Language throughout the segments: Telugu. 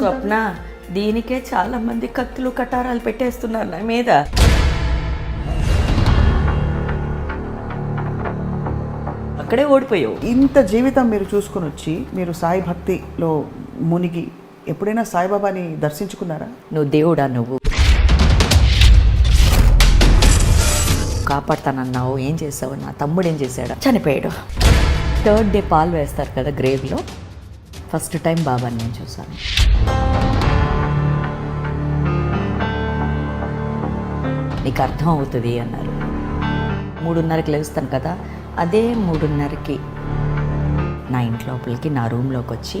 స్వప్న, దీనికే చాలా మంది కత్తులు కటారాలు పెట్టేస్తున్నారు నా మీద. అక్కడే ఓడిపోయావు. ఇంత జీవితం మీరు చూసుకొని వచ్చి మీరు సాయి భక్తిలో మునిగి ఎప్పుడైనా సాయిబాబాని దర్శించుకున్నారా? నువ్వు దేవుడా? నువ్వు కాపాడుతానన్నావు, ఏం చేసావు? నా తమ్ముడు ఏం చేశాడు? చనిపోయాడు. 3rd డే పాలు వేస్తారు కదా గ్రేవ్లో, ఫస్ట్ టైం బాబాని నేను చూసాను. నీకు అర్థం అవుతుంది అన్నారు. 3:30కి లేస్తాను కదా, అదే 3:30కి నా ఇంటి లోపలికి, నా రూమ్లోకి వచ్చి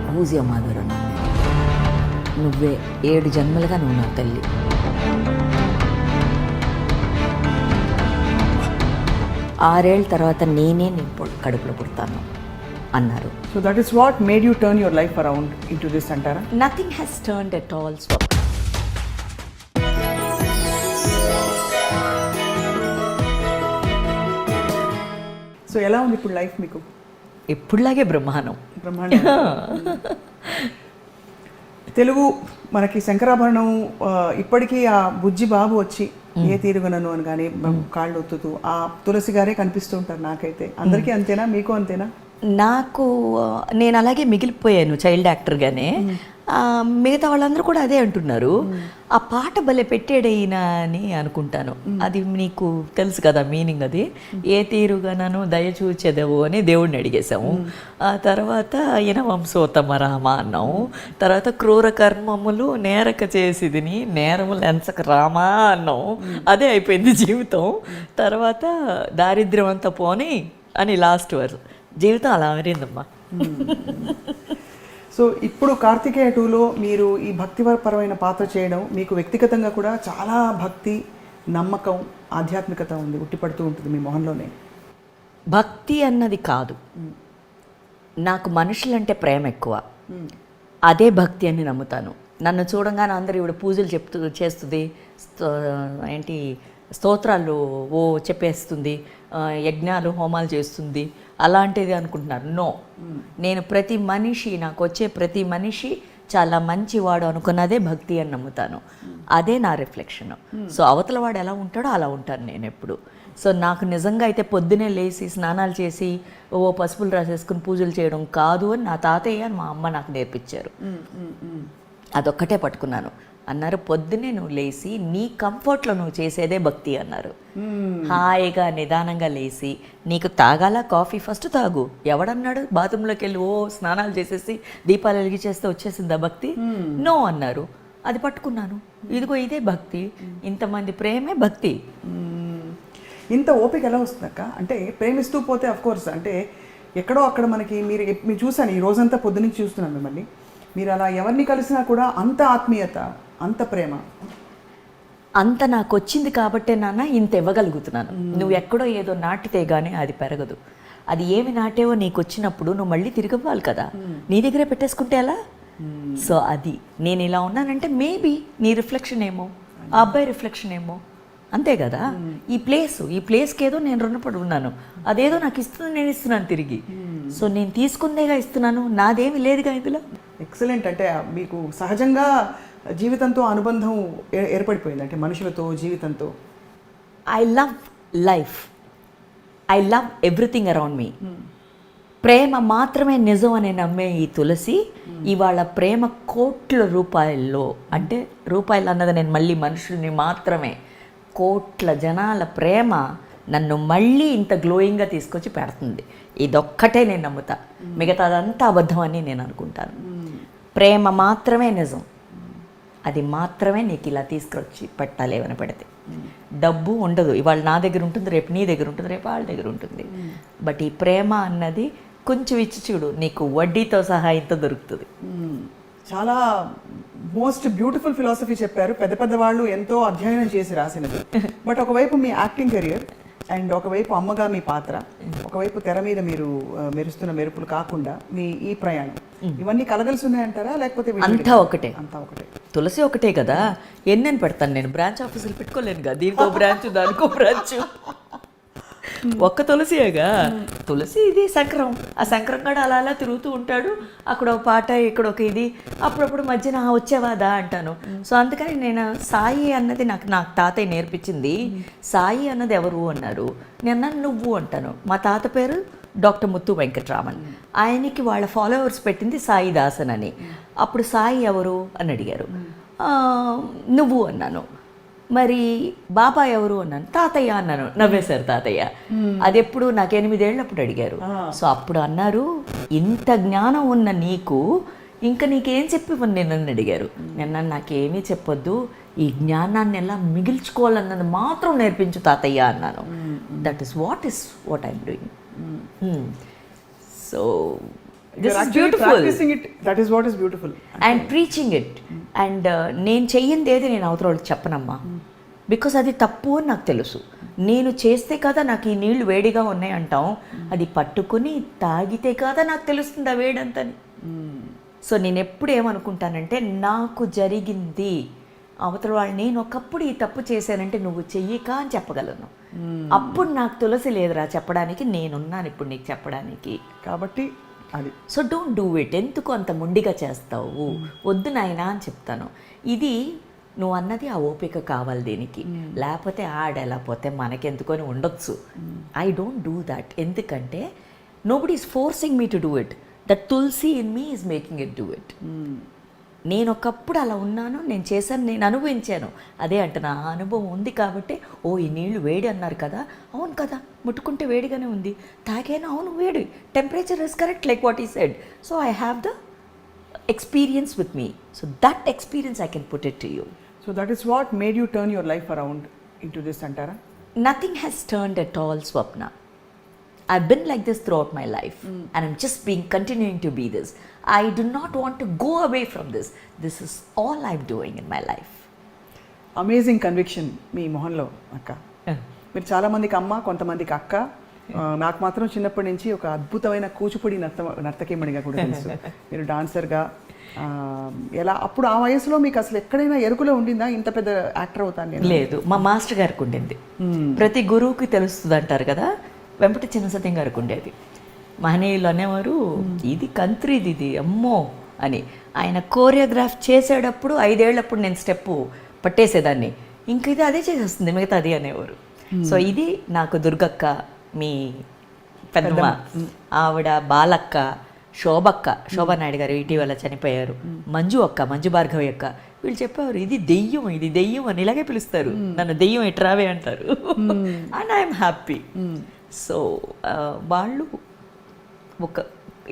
పూజ మాధురు, నువ్వే 7 జన్మలుగా నువ్వు నా తల్లి. ఆరేళ్ళ తర్వాత నేనే నీ కడుపులో పుడతాను అన్నారు. So that is what made you turn your life around into this అంటారా? Nothing has turned at all. So ఎలా ఉంది ఇప్పుడు లైఫ్ మీకు? ఎప్పుడులాగే బ్రహ్మాండం. తెలుగు మనకి శంకరాభరణం ఇప్పటికీ ఆ బుజ్జి బాబు వచ్చి ఏ తీరుగనను అని కానీ కాళ్ళు ఒత్తుతూ ఆ తులసి గారే కనిపిస్తూ ఉంటారు. నాకైతే అందరికీ అంతేనా? మీకు అంతేనా? నాకు నేను అలాగే మిగిలిపోయాను చైల్డ్ యాక్టర్గానే. మిగతా వాళ్ళందరూ కూడా అదే అంటున్నారు. ఆ పాట భలే పెట్టాడైనా అని అనుకుంటాను. అది నీకు తెలుసు కదా మీనింగ్. అది ఏ తీరుగా నన్ను దయచూచెదవు అని దేవుడిని అడిగేశాము. ఆ తర్వాత ఈయన వంశోత్తమ రామ అన్నాము. తర్వాత క్రూర కర్మములు నేరక చేసిదిని నేరములు ఎంచక రామా అన్నాము. అదే అయిపోయింది జీవితం. తర్వాత దారిద్ర్యం అంతా పోని అని లాస్ట్ వర్స్. జీవితం అలా మారిందమ్మా. సో ఇప్పుడు కార్తికేయ 2లో మీరు ఈ భక్తిపరమైన పాత్ర చేయడం మీకు వ్యక్తిగతంగా కూడా చాలా భక్తి, నమ్మకం, ఆధ్యాత్మికత ఉంది, ఉట్టిపడుతూ ఉంటుంది మీ మొహంలోనే. భక్తి అన్నది కాదు, నాకు మనుషులంటే ప్రేమ ఎక్కువ. అదే భక్తి అని నమ్ముతాను. నన్ను చూడంగానే అందరూ ఇవిడ పూజలు చేస్తుంది, ఏంటి స్తోత్రాలు చెప్పేస్తుంది, యజ్ఞాలు హోమాలు చేస్తుంది, అలాంటిది అనుకుంటున్నారు. నో, నేను ప్రతి మనిషి, నాకు వచ్చే ప్రతి మనిషి చాలా మంచివాడు అనుకున్నదే భక్తి అని నమ్ముతాను. అదే నా రిఫ్లెక్షన్. సో అవతల వాడు ఎలా ఉంటాడో అలా ఉంటాను నేను ఎప్పుడు. సో నాకు నిజంగా అయితే పొద్దునే లేచి స్నానాలు చేసి పసుపులు రాసేసుకుని పూజలు చేయడం కాదు అని నా తాతయ్య మా అమ్మ నాకు నేర్పించారు. అదొక్కటే పట్టుకున్నాను. అన్నారు, పొద్దునే నువ్వు లేచి నీ కంఫర్ట్లో నువ్వు చేసేదే భక్తి అన్నారు. హాయిగా నిదానంగా లేచి నీకు తాగాల కాఫీ ఫస్ట్ తాగు. ఎవడన్నాడు బాత్రూంలోకి వెళ్ళి స్నానాలు చేసేసి దీపాలు వెలిగించేస్తే వచ్చేసిందా భక్తి? నో అన్నారు. అది పట్టుకున్నాను. ఇదిగో ఇదే భక్తి. ఇంతమంది ప్రేమే భక్తి. ఇంత ఓపిక ఎలా వస్తుందక్క? అంటే ప్రేమిస్తూ పోతే అఫ్కోర్స్ అంటే ఎక్కడో అక్కడ మనకి మీరు చూసాను, ఈ రోజంతా పొద్దునుంచి చూస్తున్నాను మిమ్మల్ని. మీరు అలా ఎవరిని కలిసినా కూడా అంత ఆత్మీయత, అంత ప్రేమ, అంత నాకు వచ్చింది కాబట్టే నాన్న ఇంత ఇవ్వగలుగుతున్నాను. నువ్వు ఎక్కడో ఏదో నాటితే కానీ అది పెరగదు. అది ఏమి నాటేవో నీకు వచ్చినప్పుడు నువ్వు మళ్ళీ తిరిగి ఇవ్వాలి కదా. నీ దగ్గరే పెట్టేసుకుంటే ఎలా? సో అది నేను ఇలా ఉన్నానంటే మేబీ నీ రిఫ్లెక్షన్ ఏమో, ఆ అబ్బాయి రిఫ్లెక్షన్ ఏమో, అంతే కదా. ఈ ప్లేస్కి ఏదో నేను రుణపడి ఉన్నాను. అదేదో నాకు ఇస్తుంది, నేను ఇస్తున్నాను తిరిగి. సో నేను తీసుకుందేగా ఇస్తున్నాను, నాదేమి లేదుగా ఇందులో. ఎక్సలెంట్. అంటే మీకు సహజంగా జీవితంతో అనుబంధం ఏర్పడిపోయింది, అంటే మనుషులతో, జీవితంతో. I love life, I love everything around me. ప్రేమ మాత్రమే నిజం అని నమ్మే ఈ తులసి ఇవాళ ప్రేమ కోట్ల రూపాయల్లో, అంటే రూపాయలు అన్నది నేను మళ్ళీ మనుషుల్ని మాత్రమే, కోట్ల జనాల ప్రేమ నన్ను మళ్ళీ ఇంత గ్లోయింగ్గా తీసుకొచ్చి పెడుతుంది. ఇదొక్కటే నేను నమ్ముతా, మిగతాదంతా అబద్ధం అని నేను అనుకుంటాను. ప్రేమ మాత్రమే నిజం, అది మాత్రమే నీకు ఇలా తీసుకొచ్చి పెట్టాలి ఏమైనా పెడితే. డబ్బు ఉండదు, ఇవాళ నా దగ్గర ఉంటుంది, రేపు నీ దగ్గర ఉంటుంది, రేపు వాళ్ళ దగ్గర ఉంటుంది. బట్ ఈ ప్రేమ అన్నది కొంచెం ఇచ్చి చూడు, నీకు వడ్డీతో సహా ఇంత దొరుకుతుంది. చాలా మోస్ట్ బ్యూటిఫుల్ ఫిలాసఫీ చెప్పారు. పెద్ద పెద్ద వాళ్ళు ఎంతో అధ్యయనం చేసి రాసినది. బట్ ఒకవైపు మీ యాక్టింగ్ కెరియర్ అండ్ ఒకవైపు అమ్మగా మీ పాత్ర, ఒకవైపు తెర మీద మీరు మెరుస్తున్న మెరుపులు కాకుండా మీ ఈ ప్రయాణం, ఇవన్నీ కలగలిసి ఉన్నాయంటారా లేకపోతే అంతా ఒకటే? అంతా ఒకటే. తులసి ఒకటే కదా, ఎన్నెన్ని పెడతాను నేను? బ్రాంచ్ ఆఫీసులు పెట్టుకోలేను కదా, దీనికో బ్రాంచ్ దానికో బ్రాంచ్. ఒక్క తులసియేగా, తులసి ఇది శంకరం, ఆ శంకరం కూడా అలా అలా తిరుగుతూ ఉంటాడు, అక్కడ ఒక పాట ఇక్కడ ఒక ఇది, అప్పుడప్పుడు మధ్యన వచ్చేవాదా అంటాను. సో అందుకని నేను సాయి అన్నది నాకు తాతయ్య నేర్పించింది. సాయి అన్నది ఎవరు అన్నారు, నేను నువ్వు అంటాను. మా తాత పేరు డాక్టర్ ముత్తు వెంకటరామన్, ఆయనకి వాళ్ళ ఫాలోవర్స్ పెట్టింది సాయి దాసన్ అని. అప్పుడు సాయి ఎవరు అని అడిగారు, నువ్వు అన్నాను. మరి బాబా ఎవరు అన్నాను, తాతయ్య అన్నాను. నవ్వేశారు తాతయ్య. అది ఎప్పుడు నాకు 8 ఏళ్ళప్పుడు అడిగారు. సో అప్పుడు అన్నారు, ఇంత జ్ఞానం ఉన్న నీకు ఇంకా నీకేం చెప్పి నేను అడిగారు. నిన్న నాకేమీ చెప్పొద్దు, ఈ జ్ఞానాన్ని ఎలా మిగిల్చుకోవాలన్నది మాత్రం నేర్పించు తాతయ్య అన్నాను. That is what I'm doing. So this is beautiful. Practicing it, that is what is beautiful. And preaching it. And నేను చెయ్యింది ఏది నేను అవతల వాళ్ళకి చెప్పనమ్మా, బికాస్ అది తప్పు అని నాకు తెలుసు. నేను చేస్తే కదా నాకు ఈ నీళ్లు వేడిగా ఉన్నాయి అంటాం, అది పట్టుకుని తాగితే కదా నాకు తెలుస్తుంది ఆ వేడంతని. సో నేను ఎప్పుడు ఏమనుకుంటానంటే, నాకు జరిగింది అవతల వాళ్ళు, నేను ఒకప్పుడు ఈ తప్పు చేశానంటే నువ్వు చెయ్యక అని చెప్పగలను. అప్పుడు నాకు తులసి లేదురా చెప్పడానికి, నేనున్నాను ఇప్పుడు నీకు చెప్పడానికి. కాబట్టి అది. So don't do it. ఎందుకు అంత మొండిగా చేస్తావు, వద్దు నాయనా అని చెప్తాను. ఇది నువ్వు అన్నది ఆ ఓపిక కావాలి దీనికి, లేకపోతే ఆడెలా పోతే మనకెందుకొని ఉండొచ్చు. I don't do that. ఎందుకంటే nobody is forcing me to do it. That Tulasi in me is making it do it. నేను ఒకప్పుడు అలా ఉన్నాను, నేను చేశాను, నేను అనుభవించాను. అదే అంటే నా అనుభవం ఉంది కాబట్టి, ఓ ఈ నీళ్లు వేడి అన్నారు కదా, అవును కదా, ముట్టుకుంటే వేడిగానే ఉంది, తాగాను, అవును వేడి, temperature is correct like what I said. So I have the experience with me. So that experience I can put it to you. So that is what made you turn your life around into this అంటారా? Nothing has turned at all, Swapna. I've been like this throughout my life, and I'm just continuing to be this. I do not want to go away from this. This is all I'm doing in my life. Amazing conviction మీ మొహంలో అక్క. మీరు చాలా మందికి అమ్మ, కొంతమందికి అక్క. నాకు మాత్రం చిన్నప్పటి నుంచి ఒక అద్భుతమైన కూచిపూడి నర్తకిమణిగా కూడా తెలుసు. మీరు డాన్సర్గా ఎలా, అప్పుడు ఆ వయసులో మీకు అసలు ఎక్కడైనా ఎరుకులో ఉండిందా ఇంత పెద్ద యాక్టర్ అవుతాను నేను? లేదు, మా మాస్టర్ గారికి ఉండింది. ప్రతి గురువుకి తెలుస్తుంది అంటారు కదా, వెంపటి చిన్నసత్యం గారికి ఉండేది. మహనీయులు అనేవారు, ఇది కంత్రిది, ఇది అమ్మో అని. ఆయన కోరియోగ్రాఫ్ చేసేటప్పుడు 5 ఏళ్ళప్పుడు నేను స్టెప్పు పట్టేసేదాన్ని, ఇంక ఇది అదే చేసేస్తుంది మిగతాది అనేవారు. సో ఇది నాకు దుర్గక్క, మీ పెద్దమ్మ, ఆవిడ బాలక్క, శోభానాయుడు గారు ఇటీవల చనిపోయారు, మంజు భార్గవి అక్క, వీళ్ళు చెప్పేవారు ఇది దెయ్యం అని, ఇలాగే పిలుస్తారు నన్ను, దెయ్యం ఎట్రావే అంటారు. And I'm happy. సో వాళ్ళు ఒక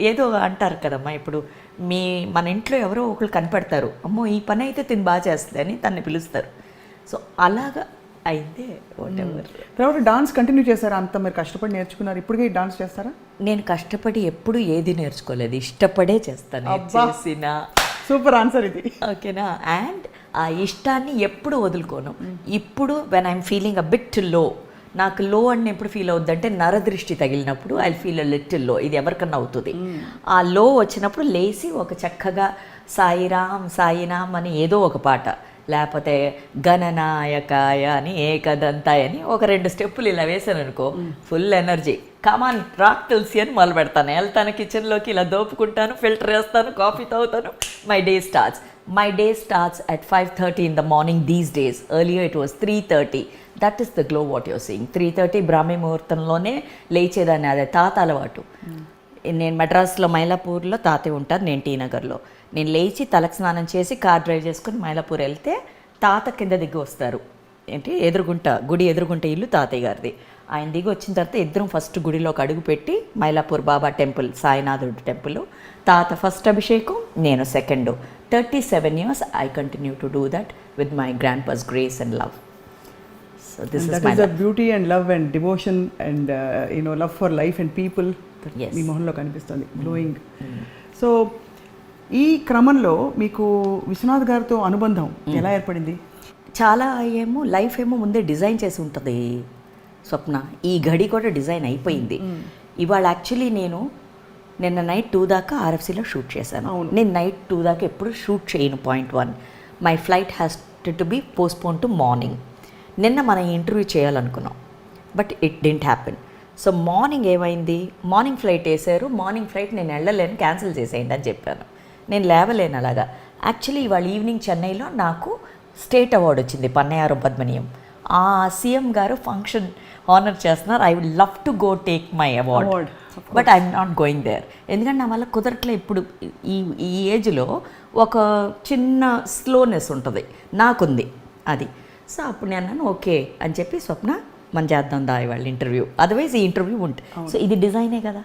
ఏదో అంటారు కదమ్మా, ఇప్పుడు మన ఇంట్లో ఎవరో ఒకరు కనిపెడతారు, అమ్మో ఈ పని అయితే తిని బాగా చేస్తుంది అని తనని పిలుస్తారు. సో అలాగా అయితే వాట్ ఎవర్. తర్వాత డాన్స్ కంటిన్యూ చేస్తారా? అంత మీరు కష్టపడి నేర్చుకున్నారు, ఇప్పటికే డాన్స్ చేస్తారా? నేను కష్టపడి ఎప్పుడు ఏది నేర్చుకోలేదు, ఇష్టపడే చేస్తాను. చేసిన సూపర్ ఆన్సర్ ఇది. ఓకేనా? అండ్ ఆ ఇష్టాన్ని ఎప్పుడు వదులుకోను. ఇప్పుడు when I'm feeling a bit లో, నాకు లో అని ఎప్పుడు ఫీల్ అవుద్ది అంటే నరదృష్టి తగిలినప్పుడు ఐ ఫీల్ అ లిటిల్ లో. ఇది ఎవరికన్నా అవుతుంది. ఆ లో వచ్చినప్పుడు లేచి ఒక చక్కగా సాయిరామ్ అని ఏదో ఒక పాట, లేకపోతే గణనాయకాయ అని ఏకదంతాయ అని ఒక 2 స్టెప్పులు ఇలా వేసాను అనుకో, ఫుల్ ఎనర్జీ, కమాన్ రాక్ తులసి అని మొదలు పెడతాను. వెళ్తాను కిచెన్లోకి, ఇలా దోపుకుంటాను, ఫిల్టర్ వేస్తాను, కాఫీ తాగుతాను. My day starts at 5:30 in the morning these days. Earlier it was 3:30. That is the glow what you're seeing. 3:30 బ్రాహ్మీ ముహూర్తంలోనే లేచేదాన్ని. అదే తాత అలవాటు. నేను మెడ్రాస్లో మైలాపూర్లో తాతయ్య ఉంటారు, నేను టీ నగర్లో. నేను లేచి తలకు స్నానం చేసి కార్ డ్రైవ్ చేసుకుని మైలాపూర్ వెళ్తే తాత కింద దిగి వస్తారు. గుడి ఎదురుగుంట ఇల్లు తాతయ్య గారిది. ఆయన దిగి వచ్చిన తర్వాత ఇద్దరం ఫస్ట్ గుడిలోకి అడుగు పెట్టి, మైలాపూర్ బాబా టెంపుల్, సాయినాథుడు టెంపుల్, తాత ఫస్ట్ అభిషేకం, నేను second. 37 years I continue to do that with my grandpa's grace and love. So this is my the beauty and love and devotion and love for life and people that మీ మొహంలో కనిపిస్తుంది, గ్లోయింగ్. సో ఈ క్రమంలో మీకు విశ్వనాథ్ గారితో అనుబంధం ఎలా ఏర్పడింది? చాలా లైఫ్ ముందే డిజైన్ చేసి ఉంటుంది స్వప్న. ఈ గడి కూడా డిజైన్ అయిపోయింది. ఇవాళ యాక్చువల్లీ నేను నిన్న నైట్ 2 దాకా ఆర్ఎఫ్సీలో షూట్ చేశాను. నేను నైట్ 2 దాకా ఎప్పుడు షూట్ చేయను. .1 my flight has to be postpone to morning. నిన్న మనం ఇంటర్వ్యూ చేయాలనుకున్నాం, but it didn't happen. So morning ఏమైంది, మార్నింగ్ ఫ్లైట్ వేసారు, మార్నింగ్ ఫ్లైట్ నేను వెళ్ళలేను, క్యాన్సిల్ చేసేయండి అని చెప్పాను. నేను లేవలేను అలాగా. యాక్చువల్లీ ఇవాళ ఈవినింగ్ చెన్నైలో నాకు స్టేట్ అవార్డు వచ్చింది, పన్నయారం పద్మనియం. ఆ సీఎం గారు ఫంక్షన్ ఆనర్ చేస్తున్నారు. I would love to go take my award, but I'm not going there. ఎందుకంటే నా వల్ల కుదరట్లే. ఇప్పుడు ఈ ఏజ్లో ఒక చిన్న స్లోనెస్ ఉంటుంది, నాకుంది అది. సో అప్పుడు నేను అన్నాను ఓకే అని చెప్పి, స్వప్న మనం చేద్దాం దా ఇవాళ ఇంటర్వ్యూ, అదర్వైజ్ ఈ ఇంటర్వ్యూ ఉంటుంది. సో ఇది డిజైనే కదా,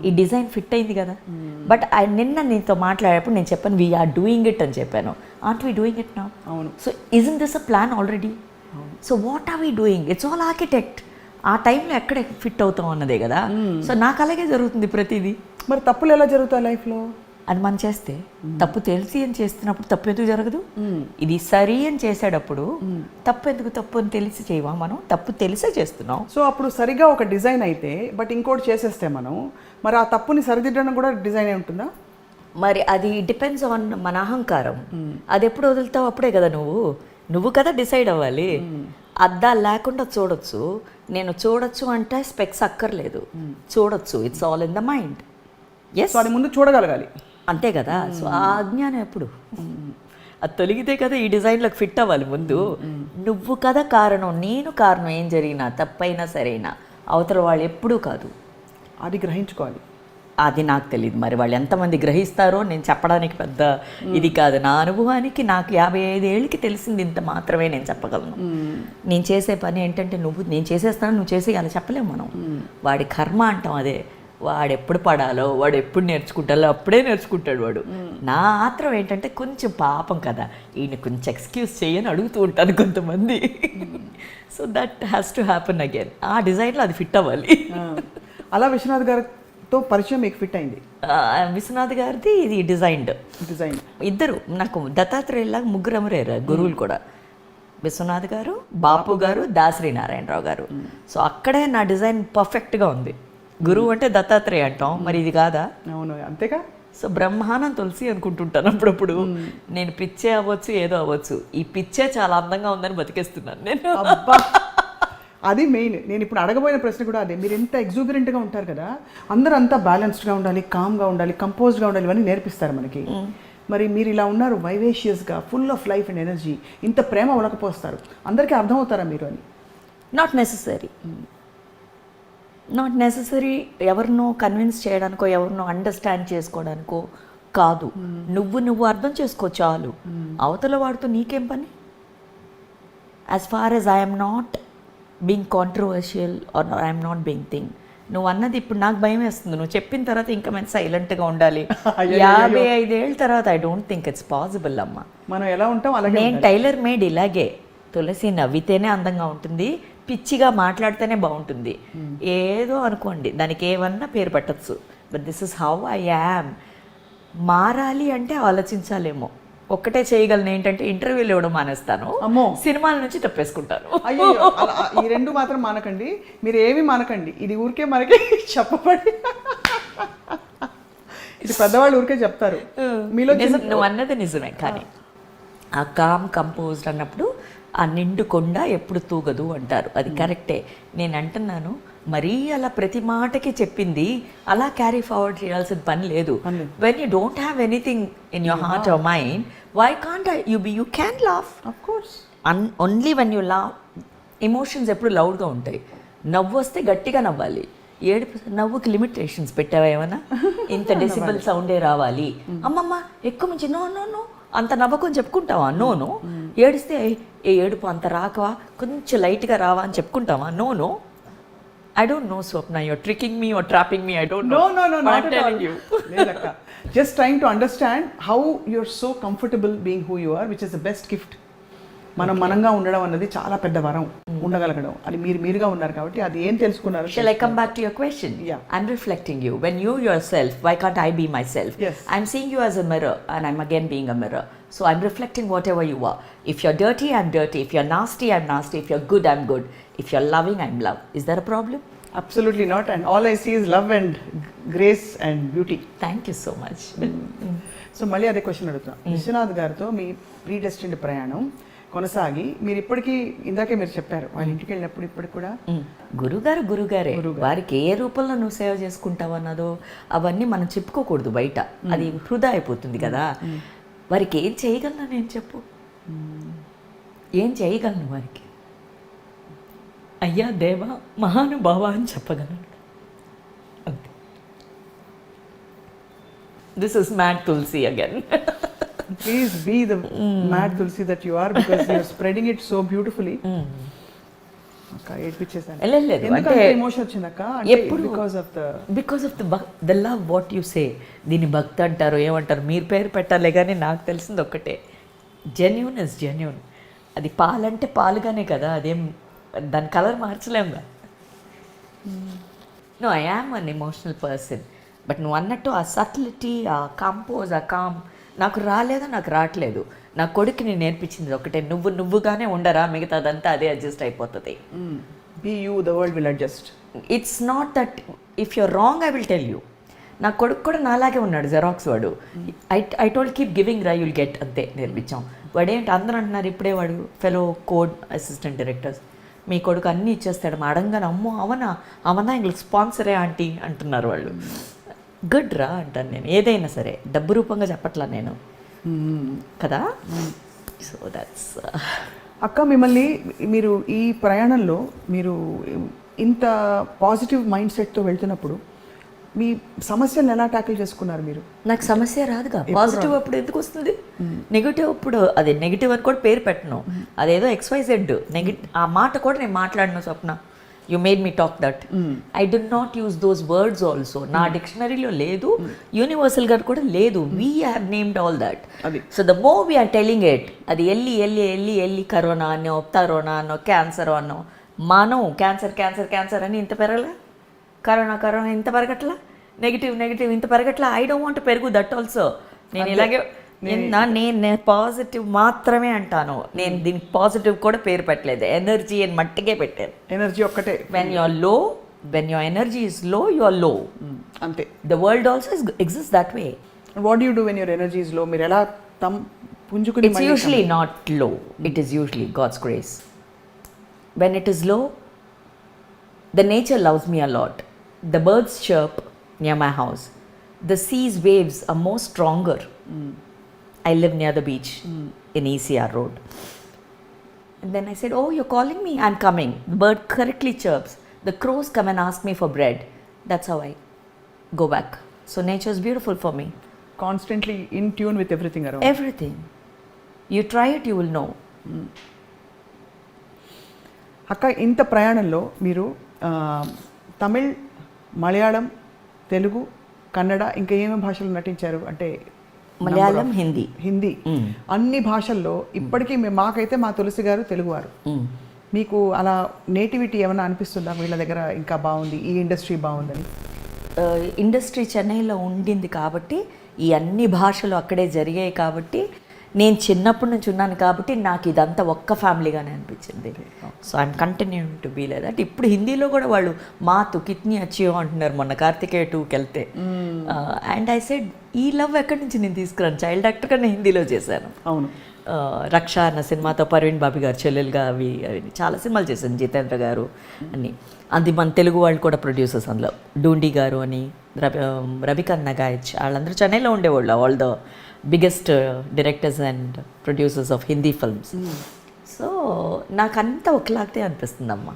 ఈ డిజైన్ ఫిట్ అయింది కదా. బట్ నిన్న నీతో మాట్లాడేటప్పుడు నేను చెప్పాను వీఆర్ డూయింగ్ ఇట్ అని చెప్పాను. Aren't we doing it now? అవును. So isn't this a plan already? So what are we doing? It's all architect. ఆ టైంలో ఎక్కడ ఫిట్ అవుతాం అన్నదే కదా. సో నాకు అలాగే జరుగుతుంది ప్రతిదీ. మరి తప్పులు ఎలా జరుగుతాయి లైఫ్లో? అది మనం చేస్తే తప్పు తెలిసి అని చేస్తున్నప్పుడు తప్పు ఎందుకు జరగదు? ఇది సరి అని చేసేటప్పుడు తప్పు ఎందుకు తప్పు అని తెలిసి చేయవా? మనం తప్పు తెలిసే చేస్తున్నాం. సో అప్పుడు సరిగా ఒక డిజైన్ అయితే బట్ ఇంకోటి చేసేస్తే మనం, మరి ఆ తప్పుని సరిదిద్దడం కూడా డిజైన్ అయి ఉంటుందా? మరి అది డిపెండ్స్ ఆన్ మన అహంకారం. అది ఎప్పుడు వదులుతావు అప్పుడే కదా నువ్వు కదా డిసైడ్ అవ్వాలి. అద్దాలు లేకుండా చూడొచ్చు. నేను చూడొచ్చు అంటే స్పెక్స్ అక్కర్లేదు, చూడొచ్చు. It's all in the mind. Yes, so అది ముందు చూడగలగాలి, అంతే కదా. సో ఆ అజ్ఞానం ఎప్పుడు అది తొలగితే కదా ఈ డిజైన్లకు ఫిట్ అవ్వాలి. ముందు నువ్వు కదా కారణం, నేను కారణం. ఏం జరిగినా తప్పైనా సరైనా అవతల వాళ్ళు ఎప్పుడూ కాదు. అది గ్రహించుకోవాలి. అది నాకు తెలియదు, మరి వాళ్ళు ఎంతమంది గ్రహిస్తారో నేను చెప్పడానికి పెద్ద ఇది కాదు. నా అనుభవానికి నాకు 55 ఏళ్ళకి తెలిసింది ఇంత మాత్రమే నేను చెప్పగలను. నేను చేసే పని ఏంటంటే నేను చేసేస్తాను, నువ్వు చేసి అలా చెప్పలేము మనం. వాడి కర్మ అంటాం అదే. వాడు ఎప్పుడు పడాలో, వాడు ఎప్పుడు నేర్చుకుంటాలో అప్పుడే నేర్చుకుంటాడు వాడు. నా ఆత్రం ఏంటంటే కొంచెం పాపం కదా, ఈయన కొంచెం ఎక్స్క్యూజ్ చేయని అడుగుతూ ఉంటాను కొంతమంది. So that has to happen again. ఆ డిజైన్లో అది ఫిట్ అవ్వాలి. అలా విశ్వనాథ్ గారితో పరిచయం మీకు ఫిట్ అయింది? విశ్వనాథ్ గారిది ఇది డిజైన్. ఇద్దరు నాకు దత్తాత్రేయులాగా ముగ్గురు అమరేరు గురువులు కూడా. విశ్వనాథ్ గారు, బాపు గారు, దాసరి నారాయణరావు గారు. సో అక్కడే నా డిజైన్ పర్ఫెక్ట్గా ఉంది. గురువు అంటే దత్తాత్రేయ అంటాం, మరి ఇది కాదా? అవును, అంతేగా. సో బ్రహ్మానం తులసి అనుకుంటుంటాను అప్పుడప్పుడు. నేను పిచ్చే అవ్వచ్చు, ఏదో అవ్వచ్చు, ఈ పిచ్చే చాలా అందంగా ఉందని బతికేస్తున్నాను నేను. అది మెయిన్. నేను ఇప్పుడు అడగబోయిన ప్రశ్న కూడా అదే. మీరు ఎంత ఎగ్జూబరెంట్గా ఉంటారు కదా, అందరూ అంతా బ్యాలెన్స్డ్గా ఉండాలి, కామ్గా ఉండాలి, కంపోజ్డ్గా ఉండాలి, ఇవన్నీ నేర్పిస్తారు మనకి. మరి మీరు ఇలా ఉన్నారు వైవేషియస్గా, full of life and energy, ఇంత ప్రేమ ఉలకపోస్తారు, అందరికీ అర్థమవుతారా మీరు అని? Not necessary. ఎవరినో కన్విన్స్ చేయడానికో, ఎవరినో అండర్స్టాండ్ చేసుకోవడానికో కాదు. నువ్వు అర్థం చేసుకో చాలు. అవతల వాడితో నీకేం పని? As far as I'm not being controversial or I'm not being thing. నువ్వు అన్నది ఇప్పుడు నాకు భయం వేస్తుంది. నువ్వు చెప్పిన తర్వాత ఇంకా మేము సైలెంట్గా ఉండాలి. 55 ఏళ్ళ తర్వాత I don't think it's possible అమ్మా. మనం ఎలా ఉంటాం అలాగే. నేను టైలర్ మేడ్ ఇలాగే. తులసి నవ్వితేనే అందంగా ఉంటుంది, పిచ్చిగా మాట్లాడితేనే బాగుంటుంది. ఏదో అనుకోండి, దానికి ఏమన్నా పేరు పెట్టచ్చు. But this is how I am. మారాలి అంటే ఆలోచించాలేమో. ఒక్కటే చేయగలను ఏంటంటే ఇంటర్వ్యూలు ఇవ్వడం మానేస్తాను, సినిమాల నుంచి తప్పేసుకుంటాను. అయ్యో, ఈ రెండు మాత్రం మానకండి, మీరు ఏమి మానకండి. ఇది ఊరికే మనకి చెప్పబడి, ఇది పెద్దవాళ్ళు ఊరికే చెప్తారు. మీలో నువ్వు అన్నది నిజమే, కానీ ఆ కామ్ కంపోజ్డ్ అన్నప్పుడు ఆ నిండు కొండ ఎప్పుడు తూగదు అంటారు. అది కరెక్టే. నేను అంటున్నాను, మరీ అలా ప్రతి మాటకి చెప్పింది అలా క్యారీ ఫార్వర్డ్ చేయాల్సిన పని లేదు. When you don't have anything in your heart or mind, why can't you can laugh. Of course, only when you laugh. Emotions ఎప్పుడు లౌడ్గా ఉంటాయి. నవ్వు వస్తే గట్టిగా నవ్వాలి. నవ్వుకి లిమిటేషన్స్ పెట్టావా ఏమన్నా? ఇంత డెసిబుల్ సౌండే రావాలి, అమ్మమ్మ ఎక్కువ మించి నో నో నో అంత నవ్వకని చెప్పుకుంటావా? నోను. ఏడిస్తే ఏ ఏడుపు అంత రాకవా, కొంచెం లైట్గా రావా అని చెప్పుకుంటావా? No. I don't know, Swapna. You're tricking me or trapping me. I don't know. No, but not I'm telling you. Just trying to understand how you're so comfortable being who you are, which is the best gift. మనం మనంగా ఉండడం అన్నది చాలా పెద్ద వరం. ఉండగలగడం అది మీరుగా ఉన్నారు కాబట్టి అది ఏం తెలుసుకున్నారు. Shall I come back to your question? Yeah. I'm reflecting you. When you yourself, why can't I be myself? Yes. I'm seeing you as a mirror and I'm again being a mirror. So I'm reflecting whatever you are. If you're dirty, I'm dirty. If you're nasty, I'm nasty. If you're good, I'm good. If you're loving, I'm love. Is there a problem? Absolutely not. And all I see is love and grace and beauty. Thank you so much. So మళ్ళీ అదే క్వశ్చన్ అడుగుతున్నా. విశ్వనాథ్ గారితో మీ ప్రీడెస్టిన్డ్ ప్రయాణం కొనసాగి మీరు ఇప్పటికీ ఇందాకే మీరు చెప్పారు వాళ్ళ ఇంటికి వెళ్ళినప్పుడు ఇప్పటికి కూడా గురుగారే వారికి ఏ రూపంలో నువ్వు సేవ చేసుకుంటావు అన్నదో అవన్నీ మనం చెప్పుకోకూడదు బయట, అది వృధా అయిపోతుంది కదా. వారికి ఏం చేయగలను నేను చెప్పు, ఏం చేయగలను వారికి? అయ్యా దేవా మహానుభావ అని చెప్పగలను అంతే. This is mad Tulasi again. Please be the mad Tulsi that you are, because you are spreading it so beautifully. అక్క ఏడ్పించేసాను. లేదు అంటే ఎమోషన్ వచ్చిందక్క ఎప్పుడు because of the love what you say. దీన్ని భక్తి అంటారు ఏమంటారు మీరు పేరు పెట్టాలే కానీ నాకు తెలిసింది ఒక్కటే, జెన్యూన్ ఇస్ జెన్యూన్. అది పాలంటే పాలుగానే కదా, అదేం దాని కలర్ మార్చలేముగా. No I am unemotional person, but నువ్వు అన్నట్టు ఆ సటిలిటీ, ఆ కంపోజ్, ఆ కామ్ నాకు రాలేదు, నాకు రావట్లేదు. నా కొడుకు నేను నేర్పించింది ఒకటే, నువ్వుగానే ఉండరా, మిగతాదంతా అదే అడ్జస్ట్ అయిపోతుంది. Be you, the world will adjust. It's not that if you're wrong I will tell you. నా కొడుకు కూడా నాలాగే ఉన్నాడు, జెరాక్స్ వాడు. ఐ టోల్డ్ కీప్ గివింగ్ రా యుల్ గెట్, అంతే నేర్పించాం. వాడేంటి అందరూ అంటున్నారు ఇప్పుడే, వాడు ఫెలో కోడ్ అసిస్టెంట్ డైరెక్టర్స్, మీ కొడుకు అన్నీ ఇచ్చేస్తాడు. మా అడంగానే అమ్మో అవనా ఇంగ్లీష్ స్పాన్సరే ఆంటీ అంటున్నారు వాళ్ళు. గుడ్ రా అంటాను నేను, ఏదైనా సరే డబ్బు రూపంగా చెప్పట్లా నేను కదా. సో దట్స్ అక్క. మిమ్మల్ని మీరు ఈ ప్రయాణంలో మీరు ఇంత పాజిటివ్ మైండ్ సెట్తో వెళ్తున్నప్పుడు మీ సమస్యలను ఎలా ట్యాకిల్ చేసుకున్నారు మీరు? నాకు సమస్య రాదుగా, పాజిటివ్ అప్పుడు ఎందుకు వస్తుంది? నెగిటివ్ అప్పుడు, అదే నెగిటివ్ అని కూడా పేరు పెట్టను, అదేదో XYZ నెగిటివ్. ఆ మాట కూడా నేను మాట్లాడిన Swapna, you made me talk that. I did not use those words also. నా డిక్షనరీలో లేదు, యూనివర్సల్ గా కూడా లేదు. We have named all that. So the more we're telling it, అది ఎల్లి కరోనా అనో, తరోనా అనో, క్యాన్సర్ అనో, మనం క్యాన్సర్ అని ఇంత పెరగలే, కరోనా ఇంత పెరగట్లా, నెగిటివ్ ఇంత పెరగట్లా. ఐ డోంట్ వాంట్ పెరుగు దట్ ఆల్సో. నేను ఇలాగే నేను పాజిటివ్ మాత్రమే అంటాను. నేను దీనికి పాజిటివ్ కూడా పేరు పెట్టలేదు, ఎనర్జీ అని మట్టికే పెట్టాను. ఎనర్జీ ఒక్కటే. When you're low, when your energy is low, you are low. అంతే. The world also exist that way. What do you do when your energy is low? మీరు ఎలా పుంజుకుని? It's usually not low, it is usually God's grace. When it is low, the nature loves me a lot. The birds chirp near my house. The sea's waves are more stronger. I live near the beach in ECR Road. And then I said, oh, you're calling me? I'm coming. The bird correctly chirps. The crows come and ask me for bread. That's how I go back. So nature is beautiful for me. Constantly in tune with everything around. Everything. You try it, you will know. అక్క, ఇంత ప్రయాణంలో మీరు తమిళ్, మలయాళం, తెలుగు, కన్నడ, ఇంకా ఏమేమి భాషలు నటించారు? అంటే మలయాళం, హిందీ అన్ని భాషల్లో ఇప్పటికీ మాకైతే మా తులసి గారు తెలుగువారు. మీకు అలా నేటివిటీ ఏమైనా అనిపిస్తుందా వీళ్ళ దగ్గర ఇంకా బాగుంది, ఈ ఇండస్ట్రీ బాగుందని? ఇండస్ట్రీ చెన్నైలో ఉండింది కాబట్టి, ఈ అన్ని భాషలు అక్కడే జరిగాయి కాబట్టి, నేను చిన్నప్పటి నుంచి ఉన్నాను కాబట్టి నాకు ఇదంతా ఒక్క ఫ్యామిలీగానే అనిపించింది. So I'm continuing to be like that. ఇప్పుడు హిందీలో కూడా వాళ్ళు మా తు కిత్ని అచ్చియో అంటున్నారు మొన్న కార్తికేయ 2కి వెళ్తే. అండ్ ఐ సెడ్ ఈ లవ్ ఎక్కడి నుంచి నేను తీసుకురాను? చైల్డ్ యాక్టర్గా నేను హిందీలో చేశాను. అవును. రక్ష అన్న సినిమాతో పర్వీన్ బాబీ గారు చెల్లెలుగా అవి చాలా సినిమాలు చేశాను, జితేంద్ర గారు అన్ని. అది మన తెలుగు వాళ్ళు కూడా ప్రొడ్యూసర్స్ అందులో, డూండి గారు అని, రవికాంత్ నగాయచ్, వాళ్ళందరూ చెన్నైలో ఉండేవాళ్ళు, all the biggest directors and producers of Hindi films. So నాకంతా ఒకలాగే అనిపిస్తుంది అమ్మా.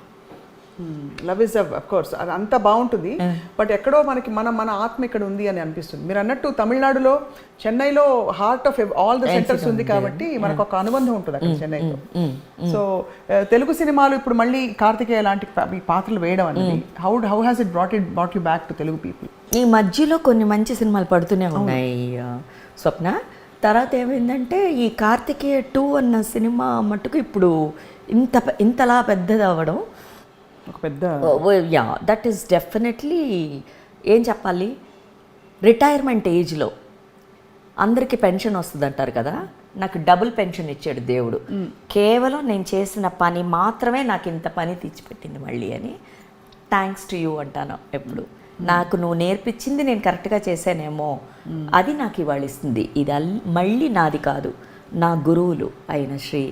లవ్ ఇస్ ఆఫ్ కోర్స్ అది అంతా బాగుంటుంది, బట్ ఎక్కడో మనకి మన ఆత్మ ఇక్కడ ఉంది అని అనిపిస్తుంది. మీరు అన్నట్టు తమిళనాడులో, చెన్నైలో heart of all the centres ఉంది కాబట్టి మనకు ఒక అనుబంధం ఉంటుంది అక్కడ చెన్నైలో. సో తెలుగు సినిమాలు ఇప్పుడు మళ్ళీ కార్తికేయ లాంటి పాత్రలు వేయడం అనేది how has it brought you back to Telugu people? ఈ మధ్యలో కొన్ని మంచి సినిమాలు పడుతూనే ఉన్నాయి స్వప్న. తర్వాత ఏమైందంటే ఈ కార్తికేయ 2 అన్న సినిమా మట్టుకు ఇప్పుడు ఇంతలా పెద్దది అవ్వడం ఒక పెద్ద, యా దట్ ఈస్ డెఫినెట్లీ. ఏం చెప్పాలి, రిటైర్మెంట్ ఏజ్లో అందరికీ పెన్షన్ వస్తుంది అంటారు కదా, నాకు డబుల్ పెన్షన్ ఇచ్చాడు దేవుడు. కేవలం నేను చేసిన పని మాత్రమే నాకు ఇంత పని తెచ్చిపెట్టింది మళ్ళీ అని. థ్యాంక్స్ టు యూ అంటాను ఎప్పుడు. నాకు నువ్వు నేర్పించింది నేను కరెక్ట్గా చేశానేమో, అది నాకు ఇవాళ ఇస్తుంది. ఇది మళ్ళీ నాది కాదు, నా గురువులు అయిన శ్రీ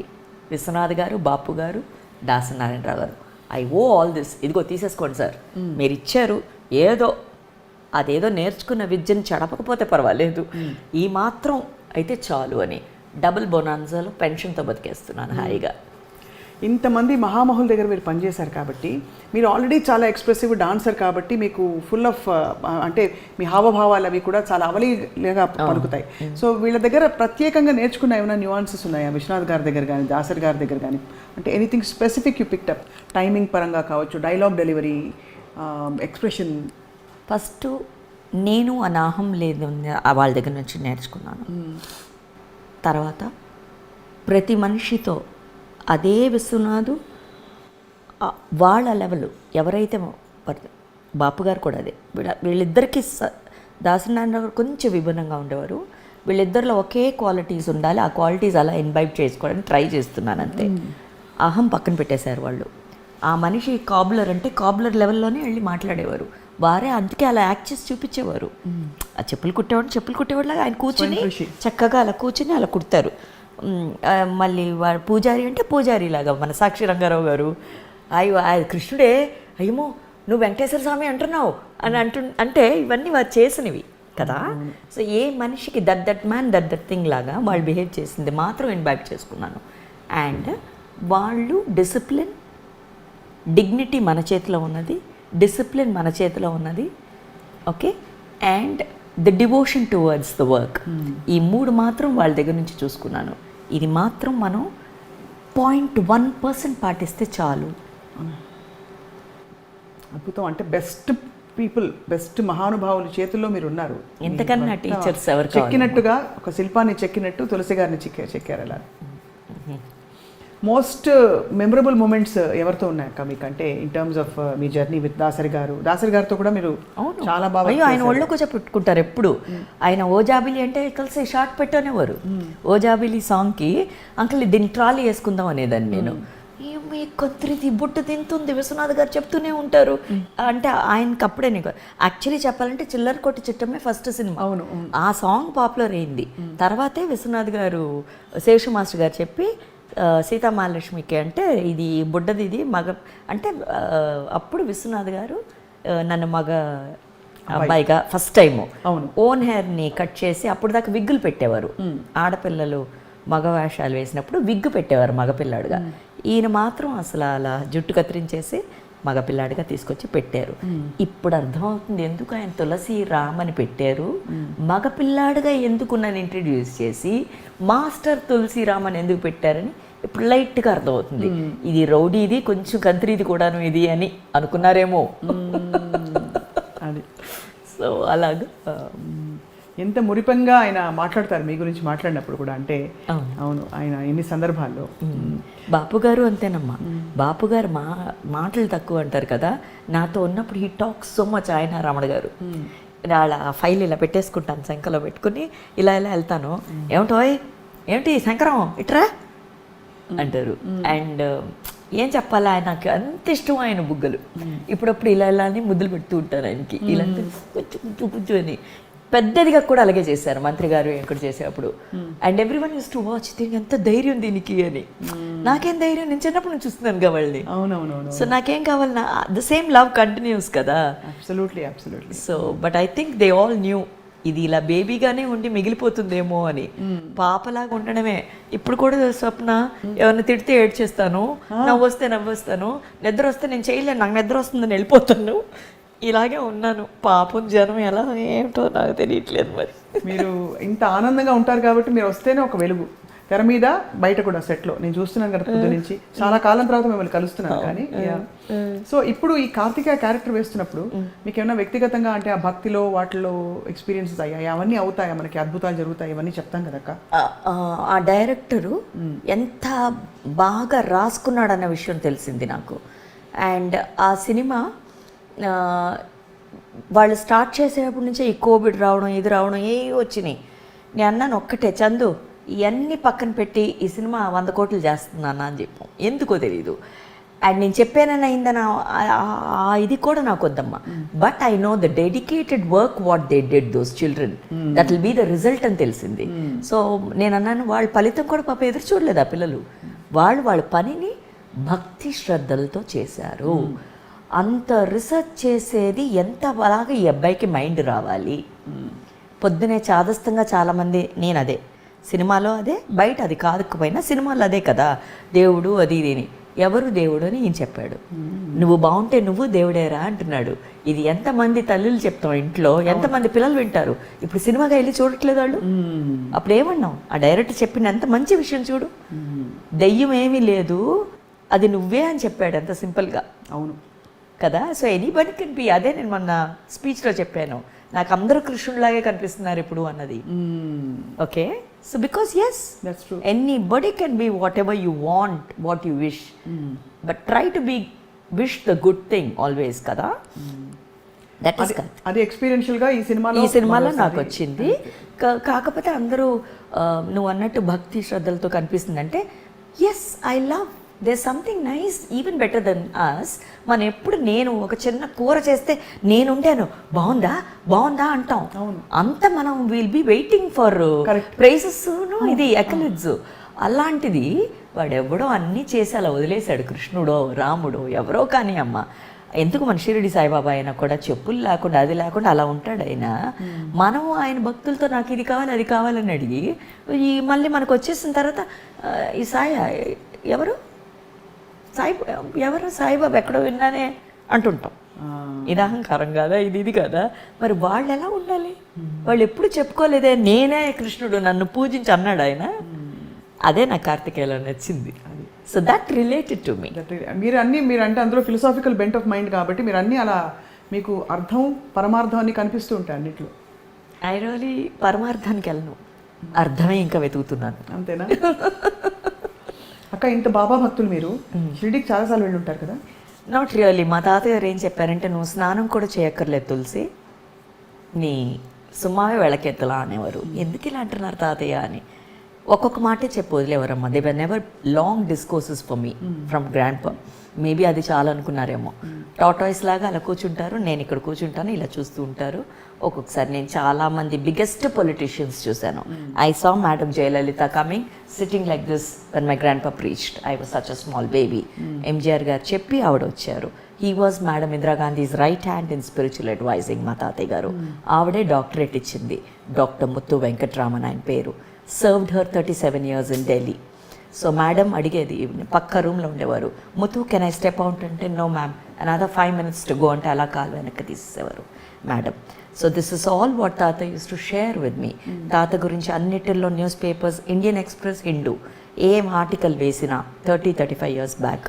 విశ్వనాథ్ గారు, బాపు గారు, దాసనారాయణరావు గారు. I owe all this. ఇదిగో తీసేసుకోండి సార్, మీరు ఇచ్చారు, ఏదో అదేదో నేర్చుకున్న విద్యను చెడపకపోతే పర్వాలేదు, ఈ మాత్రం అయితే చాలు అని డబుల్ బొనాన్సాలో పెన్షన్తో బతికేస్తున్నాను హాయిగా. ఇంతమంది మహామహుల దగ్గర మీరు పనిచేశారు కాబట్టి, మీరు ఆల్రెడీ చాలా ఎక్స్ప్రెసివ్ డాన్సర్ కాబట్టి మీకు ఫుల్ ఆఫ్ అంటే మీ హావభావాలు అవి కూడా చాలా అవలీగా పలుకుతాయి. సో వీళ్ళ దగ్గర ప్రత్యేకంగా నేర్చుకున్న ఏమైనా న్యూఆన్సెస్ ఉన్నాయా విశ్వనాథ్ గారి దగ్గర కానీ, దాసరి గారి దగ్గర కానీ? అంటే anything specific you picked up, timing పరంగా కావచ్చు, డైలాగ్ డెలివరీ, ఎక్స్ప్రెషన్? ఫస్ట్ నేను అనాహం లేదు వాళ్ళ దగ్గర నుంచి నేర్చుకున్నాను. తర్వాత ప్రతి మనిషితో అదే విశ్వనాథు వాళ్ళ లెవెల్ ఎవరైతే బాపు గారు కూడా అదే, వీళ్ళిద్దరికీ దాసనారాయణ కొంచెం విభిన్నంగా ఉండేవారు. వీళ్ళిద్దరిలో ఒకే క్వాలిటీస్ ఉండాలి, ఆ క్వాలిటీస్ అలా ఇన్వైట్ చేసుకోవడానికి ట్రై చేస్తున్నాను అంతే. అహం పక్కన పెట్టేశారు వాళ్ళు. ఆ మనిషి కాబ్లర్ అంటే కాబ్లర్ లెవెల్లోనే వెళ్ళి మాట్లాడేవారు. వారే అందుకే అలా యాక్ట్ చేసి చూపించేవారు. ఆ చెప్పులు కుట్టేవాళ్ళగా ఆయన కూర్చుని చక్కగా అలా కూర్చుని అలా కుడతారు. మళ్ళీ వాడు పూజారి అంటే పూజారి లాగా, మన సాక్షి రంగారావు గారు అయ్యో కృష్ణుడే, అయ్యమో నువ్వు వెంకటేశ్వర స్వామి అంటున్నావు అని అంటే ఇవన్నీ వారు చేసినవి కదా. సో ఏ మనిషికి దట్ మ్యాన్ దట్ థింగ్ లాగా వాళ్ళు బిహేవ్ చేసింది మాత్రం ఇన్వైట్ చేసుకున్నాను. అండ్ వాళ్ళు డిసిప్లిన్, డిగ్నిటీ మన చేతిలో ఉన్నది, డిసిప్లిన్ మన చేతిలో ఉన్నది, okay, and the devotion towards the work. ఈ మూడు మాత్రం వాళ్ళ దగ్గర నుంచి చూసుకున్నాను. ఇది మాత్రం మనం 0.1% పాటిస్తే చాలు. అద్భుతం. అంటే బెస్ట్ పీపుల్, బెస్ట్ మహానుభావుల చేతుల్లో మీరు ఉన్నారు. ఎంతకన్నా టీచర్స్ ఎవరు చెక్కినట్టుగా, ఒక శిల్పాన్ని చెక్కినట్టు తులసి గారిని చెక్కారు అలా. మోస్ట్ మెమరబుల్ మూమెంట్స్ ఎవరితో ఉన్నాయక్క మీకు? అంటే in terms of me journey with Dasari గారితో కూడా మీరు చాలా బాగా. అయ్యో ఆయన ఒళ్ళు కూర్చో పెట్టుకుంటారు ఎప్పుడు. ఆయన ఓజాబిలి అంటే కలిసి షార్ట్ పెట్టనేవారు. ఓజాబిలి సాంగ్కి అంకుల్ దీన్ని ట్రాలీ వేసుకుందాం అనేదాన్ని నేను. మీ కొత్తిది బుట్టు తింటుంది విశ్వనాథ్ గారు చెప్తూనే ఉంటారు. అంటే ఆయనకి అప్పుడే నీకు యాక్చువల్లీ చెప్పాలంటే చిల్లర కొట్టి చిట్టమే ఫస్ట్ సినిమా. అవును, ఆ సాంగ్ పాపులర్ అయింది. తర్వాతే విశ్వనాథ్ గారు శేషు మాస్టర్ గారు చెప్పి సీతామహాలక్ష్మికి అంటే ఇది బుడ్డది, ఇది మగ అంటే అప్పుడు విశ్వనాథ్ గారు నన్ను మగ అబ్బాయిగా ఫస్ట్ టైము ఓన్ హెయిర్ని కట్ చేసి, అప్పుడు దాకా విగ్గులు పెట్టేవారు ఆడపిల్లలు మగ వేషాలు వేసినప్పుడు, విగ్గు పెట్టేవారు మగపిల్లాడుగా. ఈయన మాత్రం అసలు అలా జుట్టు కత్తిరించేసి మగపిల్లాడిగా తీసుకొచ్చి పెట్టారు. ఇప్పుడు అర్థమవుతుంది ఎందుకు ఆయన తులసి రామ్ అని పెట్టారు. మగపిల్లాడిగా ఎందుకు నన్ను ఇంట్రడ్యూస్ చేసి మాస్టర్ తులసి రామ్ అని ఎందుకు పెట్టారని ఇప్పుడు లైట్గా అర్థమవుతుంది. ఇది రౌడీది, కొంచెం కంత్రీది కూడాను ఇది అని అనుకున్నారేమో. అది సో అలాగా ఎంత మురిపంగా ఆయన మాట్లాడతారు మీ గురించి మాట్లాడినప్పుడు కూడా. అంటే అవును, ఆయన ఎన్ని సందర్భాల్లో. బాపు గారు అంతేనమ్మా. బాపు గారు మాటలు తక్కువ అంటారు కదా, నాతో ఉన్నప్పుడు హీ టాక్స్ సో మచ్. ఆయన రమణ గారు అలా ఫైల్ ఇలా పెట్టేసుకుంటాను, శంకలో పెట్టుకుని ఇలా వెళ్తాను. ఏమిటి శంకరం ఇట్రా అంటారు. అండ్ ఏం చెప్పాలి, ఆయనకు అంత ఇష్టం ఆయన బుగ్గలు. ఇప్పుడప్పుడు ఇలా అని ముద్దులు పెడుతూ ఉంటారు ఆయనకి, ఇలా కొంచెం అని. పెద్దదిగా కూడా అలాగే చేశారు మంత్రి గారు ఇక్కడ చేసేటప్పుడు. And everyone use to watch, దీనికి ఎంత ధైర్యం దీనికి అని. నాకేం ధైర్యం, నేను చిన్నప్పుడు నుంచి చూస్తున్నాను కావాలని. అవునవును. సో నాకేం కావాలి, ద సేమ్ లవ్ కంటిన్యూస్ కదా. Absolutely. So but I think they all new ఇది ఇలా బేబీగానే ఉండి మిగిలిపోతుందేమో అని. పాపలాగా ఉండడమే. ఇప్పుడు కూడా స్వప్న ఎవరిని తిడితే ఏడ్చేస్తాను, నవ్వొస్తాను, నిద్ర వస్తే నేను చేయలేను, నాకు నిద్ర వస్తుందని వెళ్ళిపోతాను. ఇలాగే ఉన్నాను. పాపం జనం ఎలా ఏమిటో నాకు తెలియట్లేదు. మరి మీరు ఇంత ఆనందంగా ఉంటారు కాబట్టి మీరు వస్తేనే ఒక వెలుగు తెర మీద, బయట కూడా సెట్లో నేను చూస్తున్నాను కదా పొద్దు నుంచి. చాలా కాలం తర్వాత మిమ్మల్ని కలుస్తున్నాను. కానీ సో ఇప్పుడు ఈ కార్తికేయ క్యారెక్టర్ వేస్తున్నప్పుడు మీకు ఏమైనా వ్యక్తిగతంగా అంటే ఆ భక్తిలో వాటిలో ఎక్స్పీరియన్సెస్ అయ్యాయి? అవన్నీ అవుతాయా? మనకి అద్భుతాలు జరుగుతాయి, ఇవన్నీ చెప్తాం కదక్క. ఆ డైరెక్టరు ఎంత బాగా రాసుకున్నాడన్న విషయం తెలిసింది నాకు. అండ్ ఆ సినిమా వాళ్ళు స్టార్ట్ చేసేటప్పటి నుంచే ఈ కోవిడ్ రావడం, ఇది రావడం వచ్చినాయి. నేను అన్నాను ఒక్కటే, చందు ఇవన్నీ పక్కన పెట్టి ఈ సినిమా 100 కోట్లు చేస్తున్నాను అని చెప్పాం. ఎందుకో తెలీదు. అండ్ నేను చెప్పానని అయిందని ఇది కూడా నాకు వద్దమ్మా. But I know the dedicated work what they did those children, that will be the result అని తెలిసింది. సో నేను అన్నాను వాళ్ళ ఫలితం కూడా పాప ఎదురు చూడలేదు ఆ పిల్లలు. వాళ్ళ పనిని భక్తి శ్రద్ధలతో చేశారు. అంత రీసెర్చ్ చేసేది ఎంత అలాగా ఈ అబ్బాయికి మైండ్ రావాలి. పొద్దునే చాదస్తంగా చాలామంది నేను అదే సినిమాలో అదే బయట అది కాకపోయినా సినిమాలో అదే కదా దేవుడు అది ఇదేని. ఎవరు దేవుడు అని ఈయన చెప్పాడు. నువ్వు బాగుంటే నువ్వు దేవుడేరా అంటున్నాడు. ఇది ఎంతమంది తల్లులు చెప్తాం ఇంట్లో, ఎంతమంది పిల్లలు వింటారు. ఇప్పుడు సినిమాగా వెళ్ళి చూడట్లేదు వాళ్ళు. అప్పుడు ఏమన్నాం, ఆ డైరెక్టర్ చెప్పిన ఎంత మంచి విషయం చూడు. దెయ్యం ఏమీ లేదు, అది నువ్వే అని చెప్పాడు ఎంత సింపుల్గా. అవును కదా. So anybody can B. అదే నేను మొన్న స్పీచ్లో చెప్పాను, నాకు అందరూ కృష్ణుడిలాగే కనిపిస్తున్నారు ఇప్పుడు అన్నది. Okay, so because yes that's true, anybody can be whatever you want, what you wish, but try to be wish the good thing always కదా. దట్ ఈస్ అది ఎక్స్పీరియన్షియల్ గా ఈ సినిమాలో నాకు వచ్చింది. కాకపోతే అందరూ నువ్వు అన్నట్టు భక్తి శ్రద్ధలతో కనిపిస్తుంది అంటే yes I love there something nice even better than us. మనం ఎప్పుడు నేను ఒక చిన్న కూర చేస్తే నేనుంటాను బాగుందా అంటాం. అంత మనం will be waiting for prizes ఇది ఎకలిడ్స్. అలాంటిది వాడెవడో అన్నీ చేసి అలా వదిలేశాడు, కృష్ణుడో రాముడో ఎవరో కానీ అమ్మ. ఎందుకు మన షిరిడి సాయిబాబా అయినా కూడా చెప్పులు లేకుండా అది లేకుండా అలా ఉంటాడు ఆయన. మనం ఆయన భక్తులతో నాకు ఇది కావాలి అది కావాలని అడిగి ఈ మళ్ళీ మనకు వచ్చేసిన తర్వాత ఈ ఎవరు సాయిబాబా ఎక్కడో విన్నానే అంటుంటాం. ఇది అహంకారం కదా, ఇది కదా. మరి వాళ్ళు ఎలా ఉండాలి? వాళ్ళు ఎప్పుడు చెప్పుకోలేదే నేనే కృష్ణుడు నన్ను పూజించి అన్నాడు ఆయన. అదే నాకు కార్తికేయలో నచ్చింది. So that related to me. మీరు అంటే అందులో ఫిలసాఫికల్ బెంట్ ఆఫ్ మైండ్ కాబట్టి మీరు అన్నీ అలా మీకు అర్థం పరమార్థం అన్ని కనిపిస్తూ ఉంటాయి అన్నిట్లో. ఐ రియలీ పరమార్థానికి వెళ్ళను, అర్థమే ఇంకా వెతుకుతున్నాను. అంతేనా అక్క? ఇంత బాబా భక్తులు మీరు షిరిడీకి చాలాసార్లు వెళ్ళి ఉంటారు కదా? Not really. మా తాతగారు ఏం చెప్పారంటే నువ్వు స్నానం కూడా చేయక్కర్లేదు తులసి, నీ సుమావే వెళ్ళకెత్తలా అనేవారు. ఎందుకు ఇలా అంటున్నారు తాతయ్య అని. ఒక్కొక్క మాటే చెప్పు వదిలేవారమ్మా. They were never long discourses for me from grandpa. Maybe అది చాలా అనుకున్నారేమో. టాటాయిస్ లాగా అలా కూర్చుంటారు, నేను ఇక్కడ కూర్చుంటాను, ఇలా చూస్తూ ఉంటారు. ఒక్కొక్కసారి నేను చాలామంది బిగ్గెస్ట్ పొలిటీషియన్స్ చూశాను. I saw madam Jayalalithaa coming sitting like this when my grandpa preached. I was such a small baby. MGR garu చెప్పి ఆవిడ వచ్చారు. He was madam Indira Gandhi's right hand in spiritual advising. మా తాతయ్య గారు ఆవిడే డాక్టరేట్ ఇచ్చింది. డాక్టర్ ముత్తు వెంకట్రామన్ ఆయన పేరు. Served her 37 years in Delhi. So madam అడిగేది, పక్క రూమ్లో ఉండేవారు, Muthu can I step out అంటే no ma'am another 5 minutes to go అంటే అలా కాలు వెనక్కి తీసేసేవారు madam. So this is all what తాత used to share with me. తాత గురించి అన్నిటిల్లో news papers, Indian Express, Hindu ఏం ఆర్టికల్ వేసినా 30-35 years back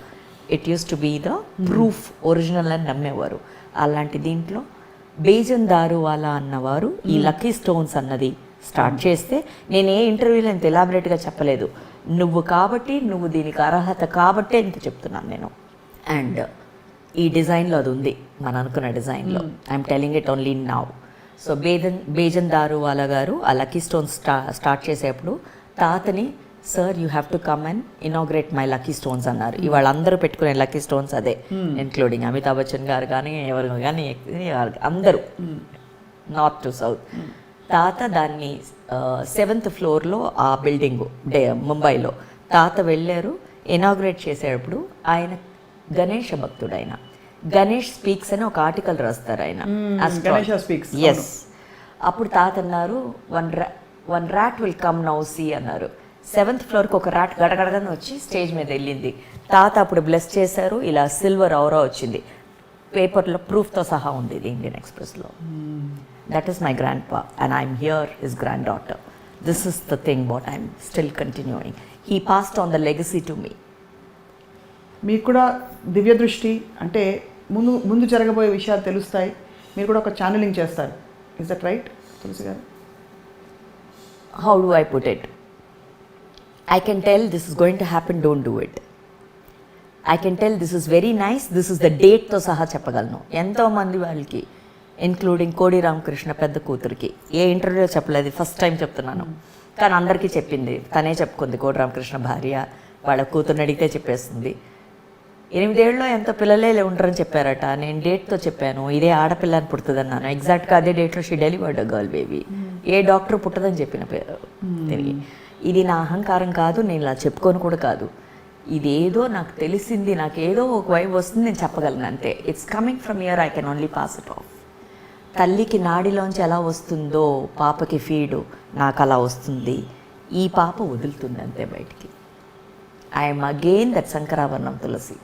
it used to be the proof original అని నమ్మేవారు. అలాంటి దీంట్లో బేజన్ దారువాలా అన్నవారు ఈ లక్కీ స్టోన్స్ అన్నది స్టార్ట్ చేస్తే నేను ఏ ఇంటర్వ్యూలో ఇంత ఎలాబరేట్గా చెప్పలేదు. నువ్వు కాబట్టి, నువ్వు దీనికి అర్హత కాబట్టే ఇంత చెప్తున్నాను నేను. అండ్ ఈ డిజైన్లో అది ఉంది, మనం అనుకున్న డిజైన్లో. I'm telling it only now. So Bejan Daruwalla garu ఆ లక్కీ స్టోన్స్ స్టార్ట్ చేసేప్పుడు తాతని, sir you have to come and inaugurate my lucky stones అన్నారు. ఇవాళ అందరూ పెట్టుకునే లక్కీ స్టోన్స్ అదే, ఇన్క్లూడింగ్ అమితాబ్ బచ్చన్ గారు కానీ ఎవరు కానీ అందరూ నార్త్ టు సౌత్. తాత దాన్ని 7th floorలో ఆ బిల్డింగు ముంబైలో తాత వెళ్ళారు. ఇనాగ్రేట్ చేసేటప్పుడు ఆయన గణేష్ భక్తుడు. ఆయన గణేష్ స్పీక్స్ అని ఒక ఆర్టికల్ రాస్తారు ఆయన. ఎస్. అప్పుడు తాత అన్నారు one rat will come now see అన్నారు. 7th floorకి ఒక ర్యాట్ గడగడగానే వచ్చి స్టేజ్ మీద వెళ్ళింది. తాత అప్పుడు బ్లెస్ చేశారు. ఇలా సిల్వర్ ఔరా వచ్చింది, పేపర్లో ప్రూఫ్తో సహా ఉంది ఇది ఇండియన్ ఎక్స్ప్రెస్లో. That is my grandpa and I'm here his granddaughter. This is the thing what I'm still continuing. He passed on the legacy to me. మీకు కూడా దివ్య దృష్టి అంటే ముందు జరగబోయే విషయాలు తెలుస్తాయి. మీరు కూడా ఒక ఛానలింగ్ చేస్తారు. ఇస్ దట్ రైట్ తులసి గారు? How do I put it? I can tell this is going to happen, don't do it. I can tell this is very nice, this is the date తో సహా చెప్పగలను. ఎంతోమంది వాళ్ళకి ఇన్క్లూడింగ్ కోడి రామకృష్ణ పెద్ద కూతురికి ఏ ఇంటర్వ్యూలో చెప్పలేదు, ఫస్ట్ టైం చెప్తున్నాను. కానీ అందరికీ చెప్పింది, తనే చెప్పుకుంది. కోడి రామకృష్ణ భార్య వాళ్ళ కూతుర్ని అడిగితే చెప్పేస్తుంది. 8 ఏళ్ళలో ఎంత పిల్లలే ఉంటారని చెప్పారట. నేను డేట్తో చెప్పాను, ఇదే ఆడపిల్ల అని పుడుతుంది అన్నాను. ఎగ్జాక్ట్గా అదే డేట్లో she delivered a girl baby. ఏ డాక్టర్ పుట్టదని చెప్పిన పేరు తిరిగి. ఇది నా అహంకారం కాదు, నేను ఇలా చెప్పుకొని కూడా కాదు. ఇదేదో నాకు తెలిసింది, నాకు ఏదో ఒక వైపు వస్తుంది, నేను చెప్పగలను అంతే. It's coming from here, I can only pass it of. తల్లికి నాడిలోంచి ఎలా వస్తుందో పాపకి ఫీడు, నాకు అలా వస్తుంది. ఈ పాప వదులుతుంది అంతే బయటికి. I'm again that Sankarabharanam Tulasi.